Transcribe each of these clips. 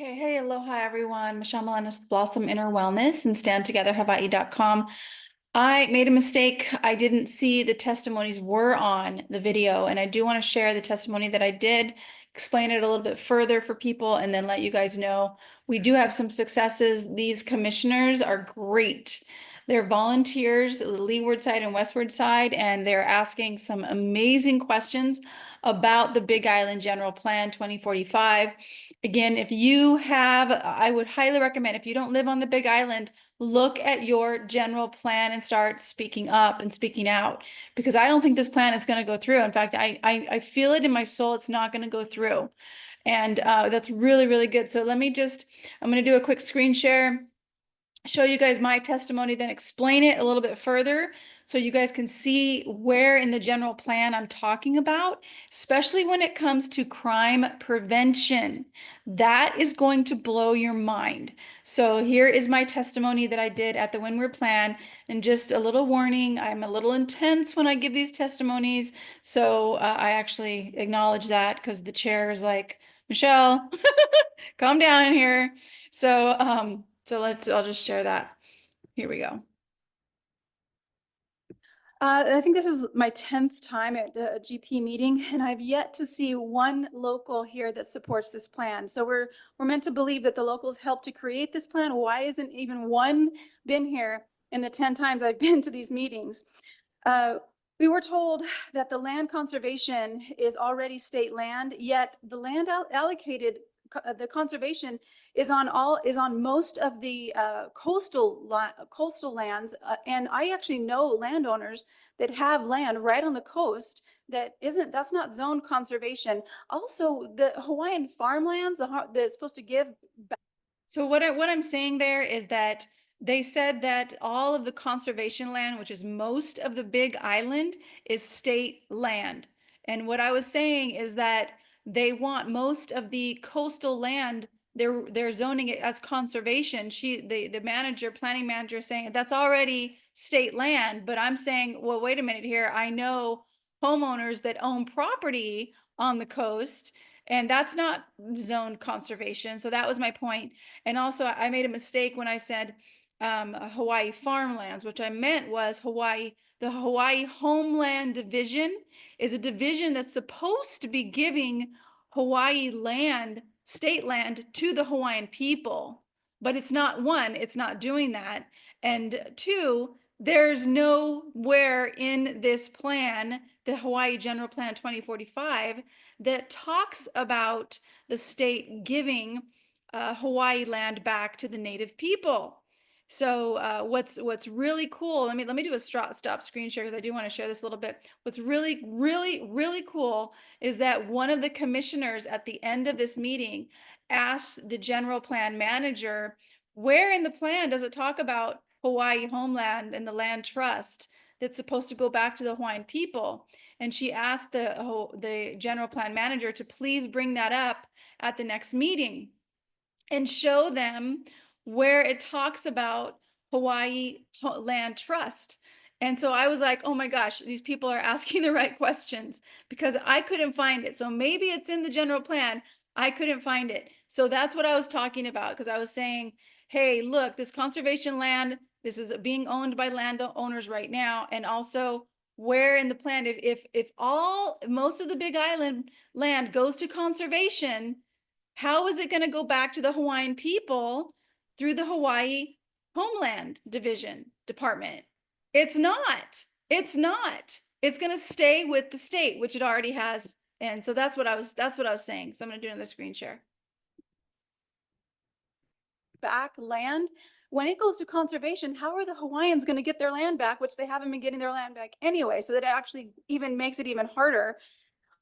Hey, aloha everyone. Michelle Melendez with Blossom Inner Wellness and StandTogetherHawaii.com. I made a mistake. I didn't see the testimonies were on the video, and I do want to share the testimony that I did, explain it a little bit further for people, and then let you guys know we do have some successes. These commissioners are great. They're volunteers, the leeward side and westward side, and they're asking some amazing questions about the Big Island General Plan 2045. Again, if you have, I would highly recommend, if you don't live on the Big Island, look at your general plan and start speaking up and speaking out, because I don't think this plan is going to go through. In fact, I feel it in my soul. It's not going to go through. And that's really, really good. So I'm going to do a quick screen share, show you guys my testimony, then explain it a little bit further so you guys can see where in the general plan I'm talking about, especially when it comes to crime prevention. That is going to blow your mind. So here is my testimony that I did at the Windward Plan. And just a little warning, I'm a little intense when I give these testimonies. So I actually acknowledge that because the chair is like, Michelle, calm down in here. So I'll just share that. Here we go. I think this is my 10th time at a GP meeting, and I've yet to see one local here that supports this plan. So we're meant to believe that the locals helped to create this plan. Why isn't even one been here in the 10 times I've been to these meetings? We were told that the land conservation is already state land, yet the land allocated, the conservation is on most of the coastal lands, and I actually know landowners that have land right on the coast that's not zoned conservation. Also, the Hawaiian farmlands that's supposed to give back. So what I'm saying there is that they said that all of the conservation land, which is most of the Big Island, is state land. And what I was saying is that they want most of the coastal land, they're zoning it as conservation. The planning manager is saying that's already state land, but I'm saying, well, wait a minute here. I know homeowners that own property on the coast, and that's not zoned conservation. So that was my point. And also I made a mistake when I said Hawaii farmlands. Which I meant was the Hawaii Homeland Division is a division that's supposed to be giving Hawaii land, state land, to the Hawaiian people. But it's not doing that. And two, there's nowhere in this plan, the Hawaii General Plan 2045, that talks about the state giving Hawaii land back to the native people. So what's really cool, let me do a stop screen share because I do want to share this a little bit. What's really, really, really cool is that one of the commissioners at the end of this meeting asked the general plan manager, where in the plan does it talk about Hawaii homeland and the land trust that's supposed to go back to the Hawaiian people? And she asked the general plan manager to please bring that up at the next meeting and show them where it talks about Hawaii land trust. And so I was like, oh my gosh, these people are asking the right questions, because I couldn't find it. So maybe it's in the general plan. I couldn't find it. So that's what I was talking about, because I was saying, hey, look, this conservation land, this is being owned by landowners right now. And also, where in the plan, if most of the Big Island land goes to conservation, how is it going to go back to the Hawaiian people through the Hawaii Homeland Department? It's not. It's not. It's going to stay with the state, which it already has. And so that's what I was saying. So I'm going to do another screen share. Back land, when it goes to conservation, how are the Hawaiians going to get their land back, which they haven't been getting their land back anyway? So that actually even makes it even harder.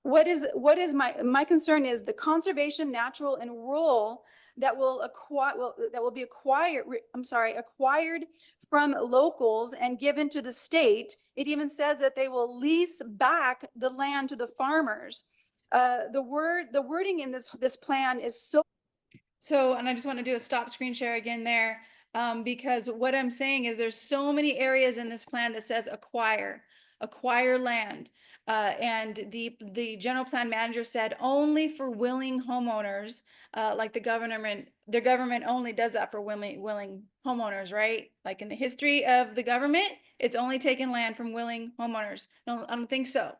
What is my concern is the conservation, natural, and rural that will be acquired from locals and given to the state. It even says that they will lease back the land to the farmers. The wording in this plan is so, and I just want to do a stop screen share again there, because what I'm saying is there's so many areas in this plan that says acquire land. And the general plan manager said only for willing homeowners, like the government only does that for willing homeowners, right? Like in the history of the government, it's only taken land from willing homeowners. No, I don't think so.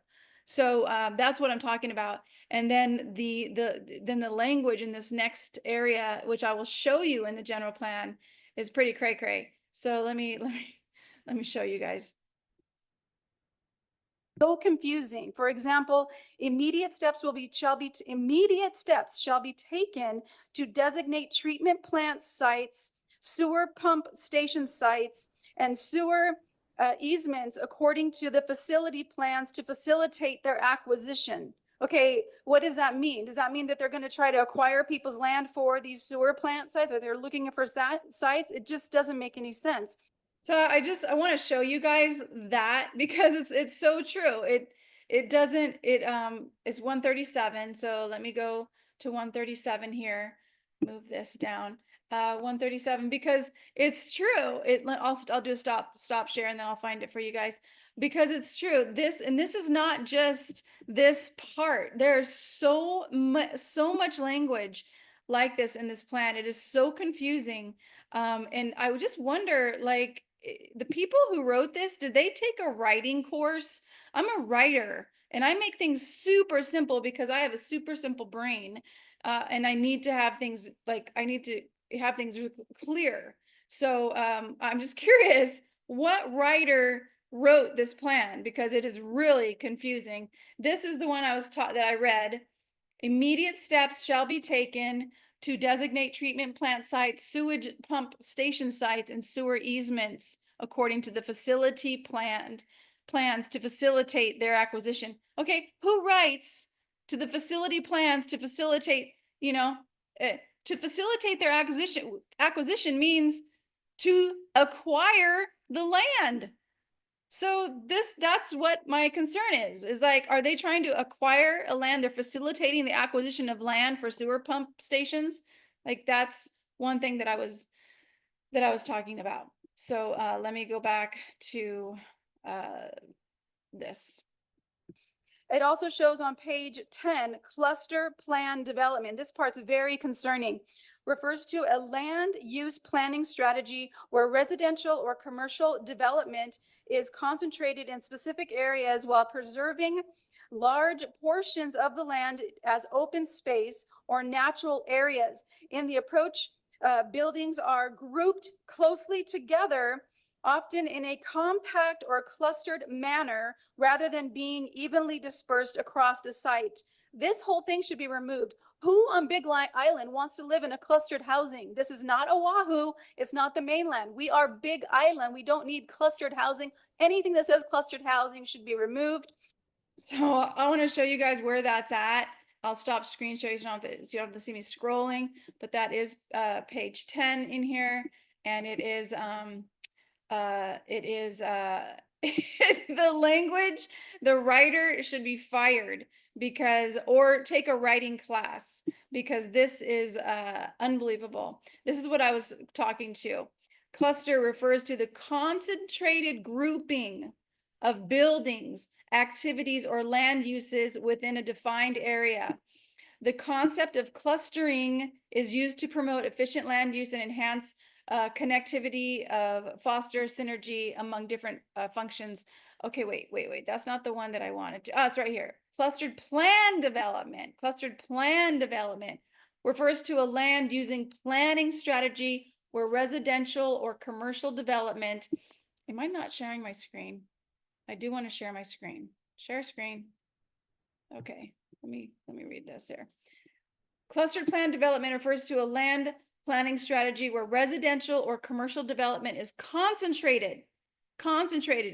So that's what I'm talking about. And then the language in this next area, which I will show you in the general plan, is pretty cray cray. So let me show you guys. So confusing. For example, immediate steps shall be taken to designate treatment plant sites, sewer pump station sites, and sewer easements according to the facility plans to facilitate their acquisition. Okay, what does that mean? Does that mean that they're going to try to acquire people's land for these sewer plant sites, or they're looking for sites? It just doesn't make any sense. So I want to show you guys that because it's so true. It doesn't it's 137. So let me go to 137 here. Move this down. 137 because it's true. I'll do a stop share and then I'll find it for you guys because it's true. This is not just this part. There's so much language like this in this plan. It is so confusing. And I would just wonder, like, the people who wrote this, did they take a writing course? I'm a writer and I make things super simple because I have a super simple brain. And I need to have things I need to have things clear. So I'm just curious what writer wrote this plan because it is really confusing. This is the one I was taught that I read. Immediate steps shall be taken to designate treatment plant sites, sewage pump station sites, and sewer easements according to the facility plans to facilitate their acquisition. Okay, who writes to the facility plans to facilitate, to facilitate their acquisition? Acquisition means to acquire the land. So that's what my concern is like, are they trying to acquire a land? They're facilitating the acquisition of land for sewer pump stations. Like that's one thing that I was talking about. So let me go back to this. It also shows on page 10, cluster plan development. This part's very concerning. Refers to a land use planning strategy where residential or commercial development is concentrated in specific areas while preserving large portions of the land as open space or natural areas. In the approach, buildings are grouped closely together, often in a compact or clustered manner rather than being evenly dispersed across the site. This whole thing should be removed. Who on Big Island wants to live in a clustered housing? This is not Oahu. It's not the mainland. We are Big Island. We don't need clustered housing. Anything that says clustered housing should be removed. So I want to show you guys where that's at. I'll stop screen share. You don't have to see me scrolling, but that is page 10 in here, and it is the language, the writer should be fired because, or take a writing class because this is unbelievable. This is what I was talking to. Cluster refers to the concentrated grouping of buildings, activities, or land uses within a defined area. The concept of clustering is used to promote efficient land use and enhance connectivity of foster synergy among different functions. Okay, wait. That's not the one that I wanted to. Oh, it's right here. Clustered plan development. Clustered plan development refers to a land using planning strategy where residential or commercial development. Am I not sharing my screen? I do want to share my screen. Share screen. Okay, let me read this here. Clustered plan development refers to a land planning strategy where residential or commercial development is concentrated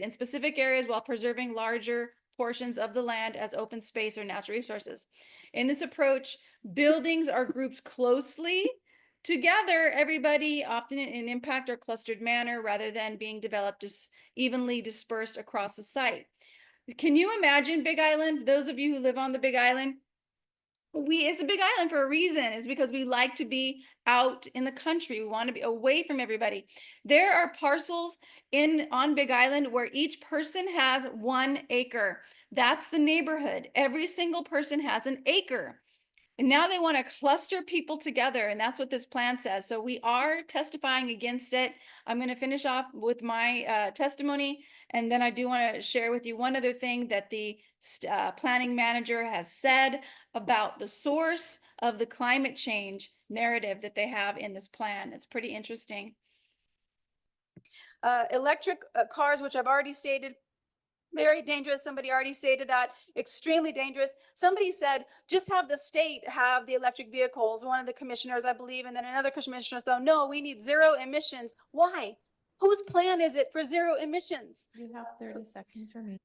in specific areas while preserving larger portions of the land as open space or natural resources. In this approach, buildings are grouped closely together, everybody, often in an impact or clustered manner rather than being developed just evenly dispersed across the site. Can you imagine Big Island? Those of you who live on the Big Island, it's a big island for a reason. It's because we like to be out in the country. We want to be away from everybody. There are parcels on Big Island where each person has 1 acre. That's the neighborhood. Every single person has an acre. And now they want to cluster people together, and that's what this plan says. So we are testifying against it. I'm going to finish off with my testimony, and then I do want to share with you one other thing that the planning manager has said about the source of the climate change narrative that they have in this plan. It's pretty interesting. Electric cars, which I've already stated, very dangerous. Somebody already stated that, extremely dangerous. Somebody said, just have the state have the electric vehicles. One of the commissioners, I believe, and then another commissioner said, no, we need zero emissions. Why? Whose plan is it for zero emissions? You have 30 seconds remaining.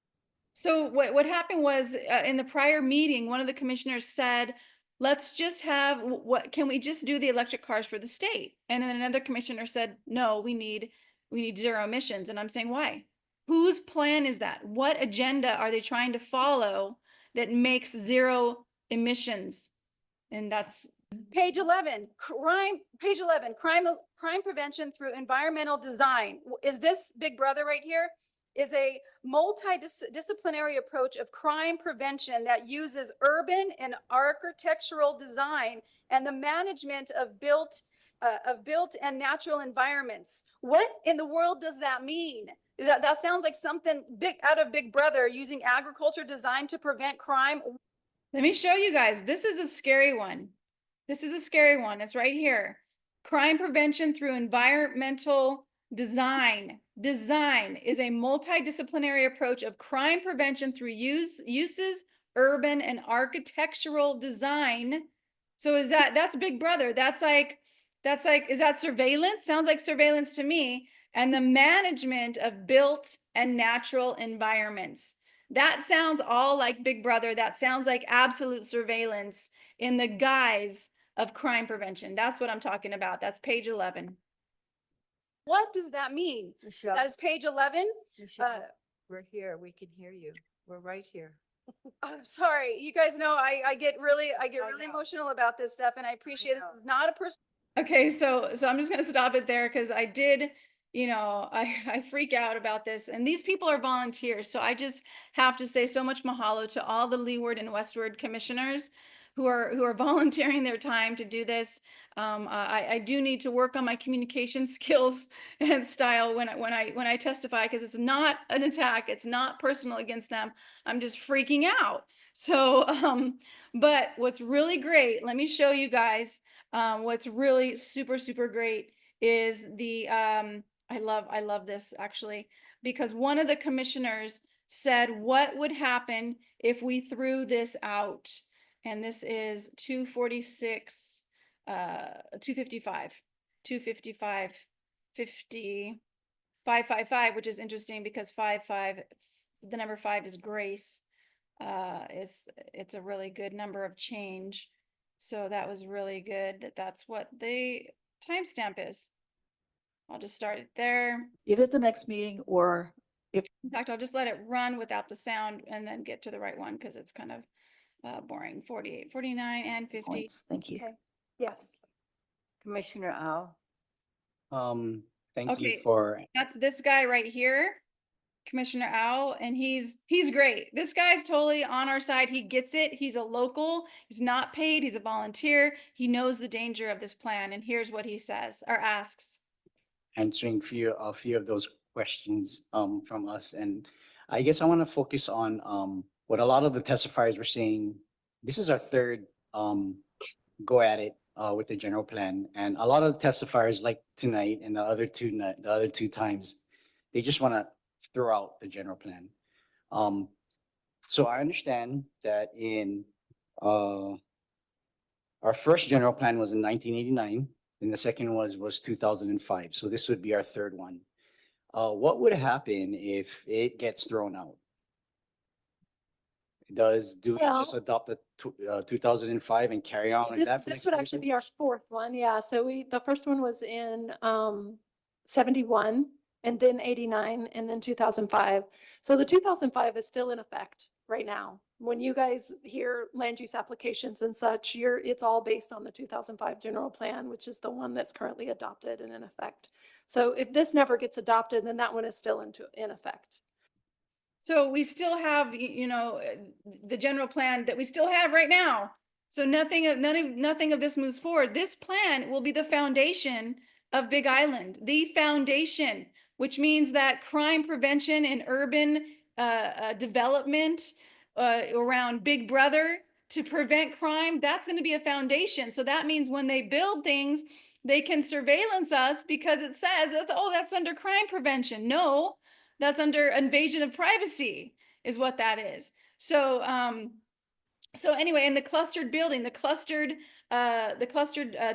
So what happened was in the prior meeting, one of the commissioners said, let's just have what can we just do the electric cars for the state? And then another commissioner said, no, we need zero emissions. And I'm saying, why? Whose plan is that? What agenda are they trying to follow that makes zero emissions? And that's Page 11, page 11, crime prevention through environmental design. Is this Big Brother right here? Is a multidisciplinary approach of crime prevention that uses urban and architectural design and the management of built and natural environments. What in the world does that mean? That sounds like something big out of Big Brother, using agriculture design to prevent crime. let me show you guys. This is a scary one. This is a scary one. It's right here. Crime prevention through environmental design. Design is a multidisciplinary approach of crime prevention through uses, urban and architectural design. So is that's Big Brother. That's like, is that surveillance? Sounds like surveillance to me. And the management of built and natural environments. That sounds all like Big Brother. That sounds like absolute surveillance in the guise of crime prevention. That's what I'm talking about. That's page 11. What does that mean? Michelle, That is page 11. Michelle, we're here. We can hear you. We're right here. I'm sorry, you guys know I get really I really know. emotional about this stuff, and I appreciate know. this is not a person. Okay, so I'm just gonna stop it there because I did, I freak out about this, and these people are volunteers. So I just have to say so much mahalo to all the Leeward and Westward commissioners who are volunteering their time to do this. I do need to work on my communication skills and style when I testify, because it's not an attack. It's not personal against them. I'm just freaking out. So, but what's really great, let me show you guys. What's really super great is the I love this actually, because one of the commissioners said what would happen if we threw this out. And this is 246 255 255 50 555, which is interesting because 55, the number 5 is grace. It's a really good number of change. So that was really good that's what the timestamp is. I'll just start it there. Either at the next meeting or In fact, I'll just let it run without the sound and then get to the right one because it's kind of boring. 48, 49, and 50. points. Thank you. Okay, yes. Commissioner Al. Thank you Okay. for, That's this guy right here, Commissioner Au, and he's great. This guy's totally on our side. He gets it. He's a local. He's not paid. He's a volunteer. He knows the danger of this plan. And here's what he says or asks. answering a few of those questions from us. And I guess I want to focus on what a lot of the testifiers were saying. This is our third go at it with the general plan. And a lot of the testifiers, like tonight and the other two times, they just want to throw out the general plan. So I understand that in our first general plan was in 1989, and the second was 2005. So this would be our third one. What would happen if it gets thrown out? Do we just adopt the 2005 and carry on like that? This would actually be our fourth one. Yeah. So the first one was in 71 and then 89 and then 2005. So the 2005 is still in effect right now. When you guys hear land use applications and such, it's all based on the 2005 general plan, which is the one that's currently adopted and in effect. So if this never gets adopted, then that one is still in effect. So we still have, the general plan that we still have right now. So nothing of this moves forward. This plan will be the foundation of Big Island, the foundation, which means that crime prevention and urban development around Big Brother to prevent crime, that's going to be a foundation. So that means when they build things, they can surveillance us because it says, that's under crime prevention. No, that's under invasion of privacy is what that is. So, so anyway, in the clustered building, the clustered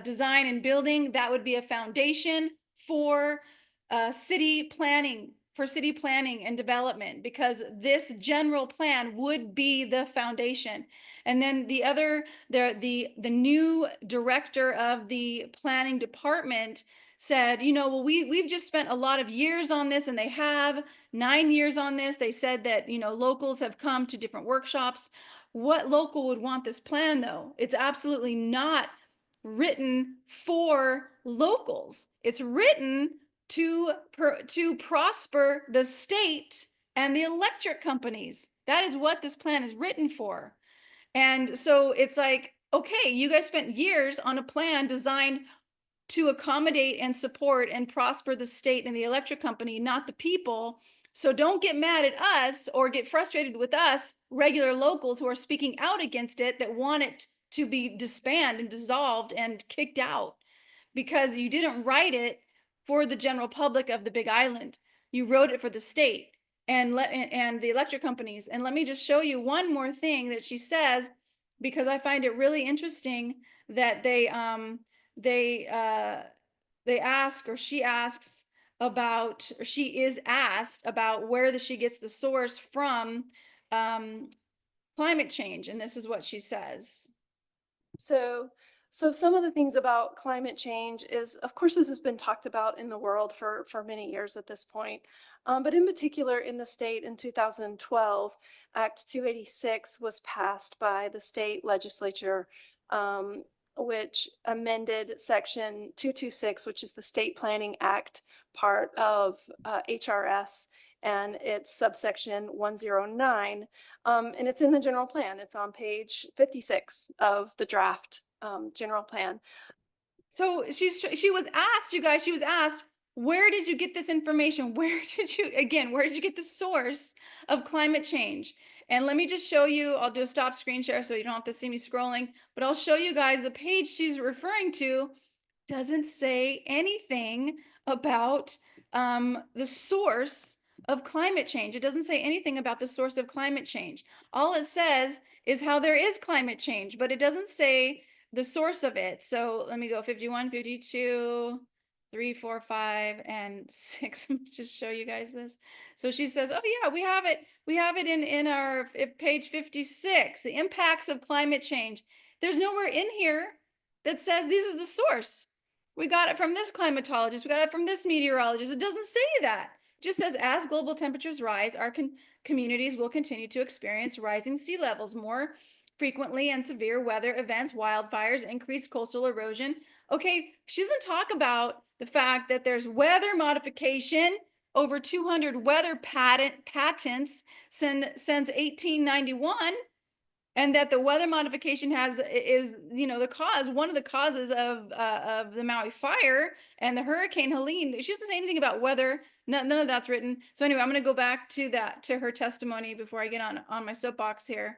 design and building, that would be a foundation for city planning, and development, because this general plan would be the foundation. And then the new director of the planning department said, well, we've just spent a lot of years on this, and they have 9 years on this. They said that, locals have come to different workshops. What local would want this plan, though? It's absolutely not written for locals. It's written to prosper the state and the electric companies. That is what this plan is written for. And so it's like, okay, you guys spent years on a plan designed to accommodate and support and prosper the state and the electric company, not the people. So don't get mad at us or get frustrated with us, regular locals who are speaking out against it, that want it to be disbanded and dissolved and kicked out, because you didn't write it for the general public of the Big Island. You wrote it for the state and the electric companies. And let me just show you one more thing that she says, because I find it really interesting that they ask, or she asks about, or she is asked about where she gets the source from climate change. And this is what she says. So some of the things about climate change is, of course, this has been talked about in the world for many years at this point. But in particular in the state in 2012, Act 286 was passed by the state legislature, which amended Section 226, which is the State Planning Act part of HRS, and it's subsection 109. And it's in the general plan. It's on page 56 of the draft general plan. So she was asked, you guys, where did you get this information? Where did you get the source of climate change? And let me just show you, I'll do a stop screen share so you don't have to see me scrolling, but I'll show you guys the page she's referring to doesn't say anything about the source of climate change. It doesn't say anything about the source of climate change. All it says is how there is climate change, but it doesn't say the source of it. So let me go 51, 52, 3, 4, 5, and 6. Let me just show you guys this. So she says, oh yeah, we have it in our page 56, the impacts of climate change. There's nowhere in here that says this is the source. We got it from this climatologist. We got it from this meteorologist. It doesn't say that. It just says, as global temperatures rise, our communities will continue to experience rising sea levels more frequently, and severe weather events, wildfires, increased coastal erosion. Okay, she doesn't talk about the fact that there's weather modification, over 200 weather patents since 1891. And that the weather modification is one of the causes of the Maui fire and the Hurricane Helene. She doesn't say anything about weather. None of that's written. So anyway, I'm going to go back to her testimony before I get on my soapbox here,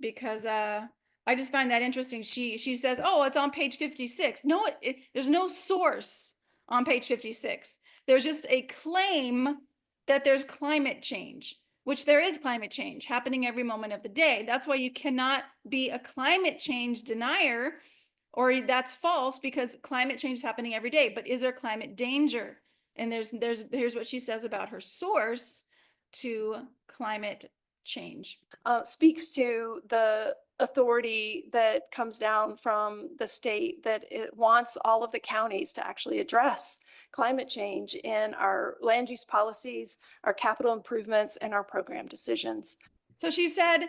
because I just find that interesting. She says, oh, it's on page 56. No, there's no source on page 56. There's just a claim that there's climate change, which there is climate change happening every moment of the day. That's why you cannot be a climate change denier, or that's false, because climate change is happening every day. But is there climate danger? And here's what she says about her source to climate change. Speaks to the authority that comes down from the state, that it wants all of the counties to actually address climate change in our land use policies, our capital improvements, and our program decisions. So she said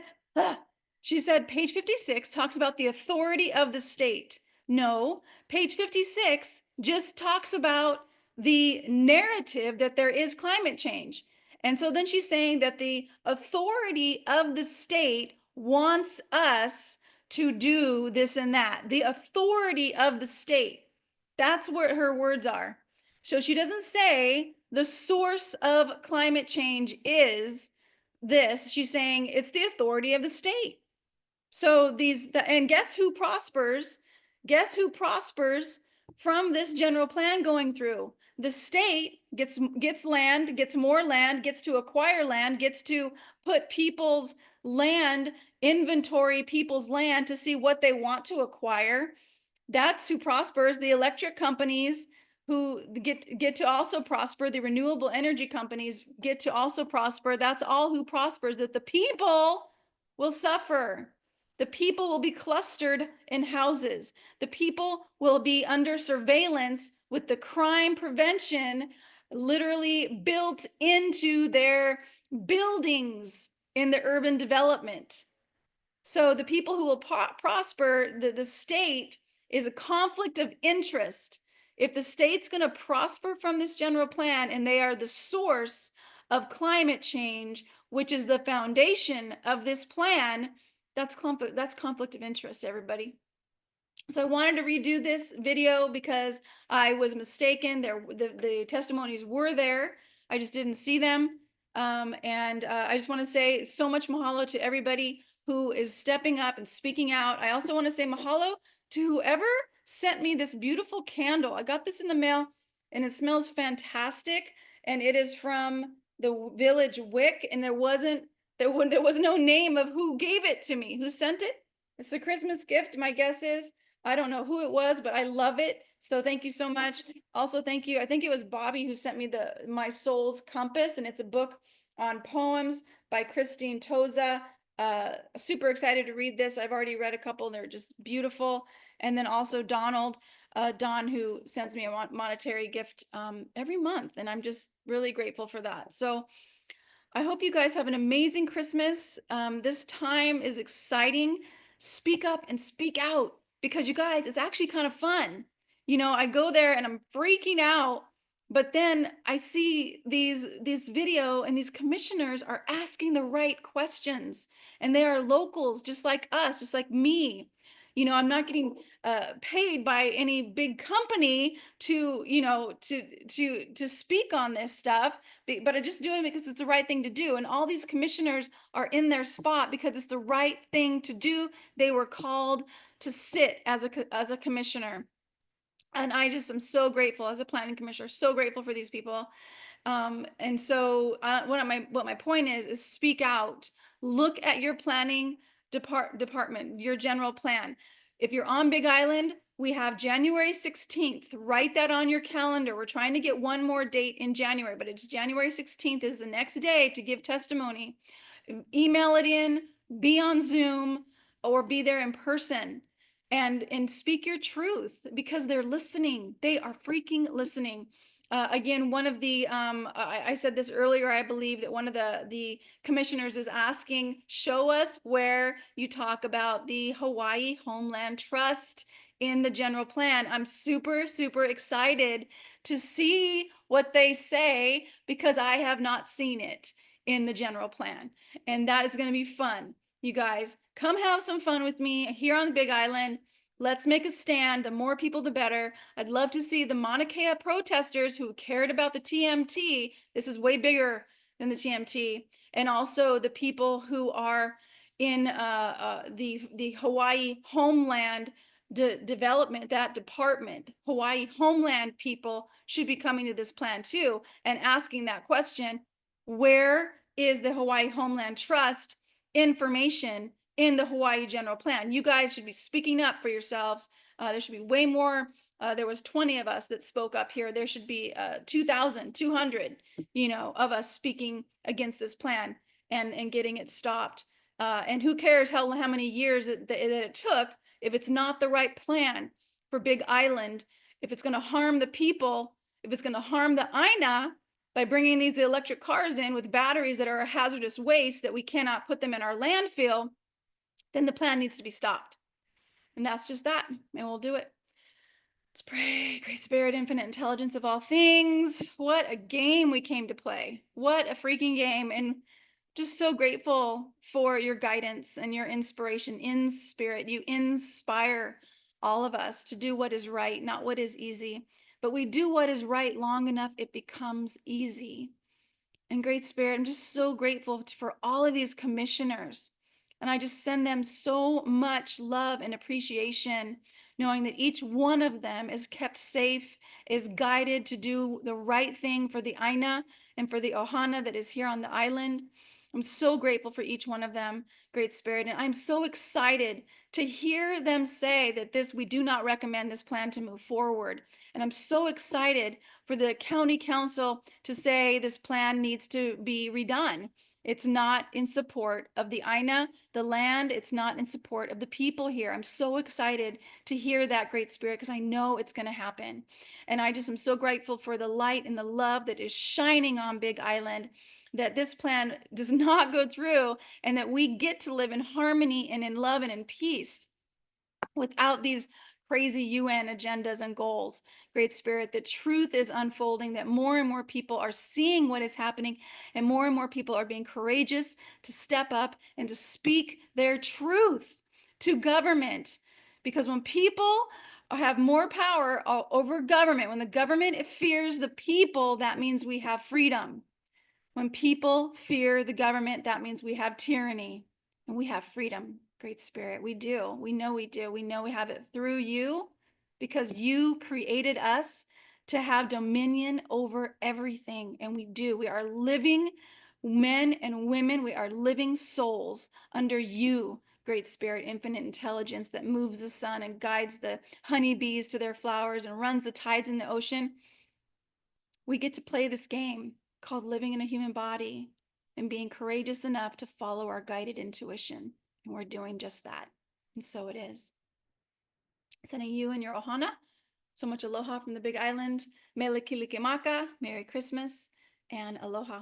page 56 talks about the authority of the state. No, page 56 just talks about the narrative that there is climate change. And so then she's saying that the authority of the state wants us to do this and that. The authority of the state. That's what her words are. So she doesn't say the source of climate change is this. She's saying it's the authority of the state. So and guess who prospers? Guess who prospers from this general plan going through? The state gets land, gets more land, gets to acquire land, gets to put people's land, inventory people's land to see what they want to acquire. That's who prospers. The electric companies who get to also prosper, the renewable energy companies get to also prosper. That's all who prospers, that the people will suffer. The people will be clustered in houses. The people will be under surveillance with the crime prevention literally built into their buildings in the urban development. So the people who will prosper, the state is a conflict of interest. If the state's going to prosper from this general plan and they are the source of climate change, which is the foundation of this plan, that's conflict of interest, everybody. So I wanted to redo this video because I was mistaken. The testimonies were there. I just didn't see them. I just want to say so much mahalo to everybody who is stepping up and speaking out. I also want to say mahalo to whoever sent me this beautiful candle. I got this in the mail and it smells fantastic. And it is from the Village Wick, and there was no name of who gave it to me, who sent it. It's a Christmas gift, my guess is. I don't know who it was, but I love it. So thank you so much. Also, thank you. I think it was Bobby who sent me My Soul's Compass, and it's a book on poems by Christine Toza. Super excited to read this. I've already read a couple. They're just beautiful. And then also Don, who sends me a monetary gift every month. And I'm just really grateful for that. So I hope you guys have an amazing Christmas. This time is exciting. Speak up and speak out, because you guys, it's actually kind of fun. You know, I go there and I'm freaking out, but then I see this video and these commissioners are asking the right questions, and they are locals just like us, just like me. You know, I'm not getting paid by any big company to, you know, to speak on this stuff, but I just do it because it's the right thing to do. And all these commissioners are in their spot because it's the right thing to do. They were called to sit as a commissioner. And I just am so grateful as a planning commissioner, so grateful for these people. And so what my point is speak out. Look at your planning department, your general plan. If you're on Big Island, we have January 16th. Write that on your calendar. We're trying to get one more date in January, but it's January 16th is the next day to give testimony. Email it in, be on Zoom, or be there in person. And speak your truth, because they're listening. They are freaking listening. Again, one of the, I said this earlier, I believe that one of the commissioners is asking, show us where you talk about the Hawaii Homeland Trust in the general plan. I'm super, super excited to see what they say, because I have not seen it in the general plan. And that is going to be fun. You guys, come have some fun with me here on the Big Island. Let's make a stand. The more people, the better. I'd love to see the Mauna Kea protesters who cared about the TMT. This is way bigger than the TMT. And also the people who are in the Hawaii Homeland Development, that department. Hawaii Homeland people should be coming to this plan too and asking that question. Where is the Hawaii Homeland Trust information in the Hawaii general plan? You guys should be speaking up for yourselves. There should be way more. There was 20 of us that spoke up here. There should be 2,200, you know, of us speaking against this plan and getting it stopped. And who cares how many years that it took if it's not the right plan for Big Island, if it's going to harm the people, if it's going to harm the Aina, by bringing these electric cars in with batteries that are a hazardous waste that we cannot put them in our landfill, then the plan needs to be stopped. And that's just that, and we'll do it. Let's pray. Great Spirit, infinite intelligence of all things. What a game we came to play. What a freaking game. And just so grateful for your guidance and your inspiration in spirit. You inspire all of us to do what is right, not what is easy. But we do what is right long enough, it becomes easy. And Great Spirit, I'm just so grateful for all of these commissioners. And I just send them so much love and appreciation, knowing that each one of them is kept safe, is guided to do the right thing for the Aina and for the Ohana that is here on the island. I'm so grateful for each one of them, Great Spirit. And I'm so excited to hear them say that we do not recommend this plan to move forward. And I'm so excited for the county council to say this plan needs to be redone. It's not in support of the Aina, the land. It's not in support of the people here. I'm so excited to hear that, Great Spirit, because I know it's going to happen. And I just am so grateful for the light and the love that is shining on Big Island, that this plan does not go through, and that we get to live in harmony and in love and in peace without these crazy UN agendas and goals. Great Spirit, the truth is unfolding, that more and more people are seeing what is happening, and more people are being courageous to step up and to speak their truth to government. Because when people have more power over government, when the government fears the people, that means we have freedom. When people fear the government, that means we have tyranny and we have freedom. Great Spirit, we do. We know we do. We know we have it through you, because you created us to have dominion over everything. And we do. We are living men and women. We are living souls under you, Great Spirit, infinite intelligence that moves the sun and guides the honeybees to their flowers and runs the tides in the ocean. We get to play this game called living in a human body and being courageous enough to follow our guided intuition. And we're doing just that. And so it is. Sending you and your ohana so much aloha from the Big Island. Mele Kilikimaka, Merry Christmas, and aloha.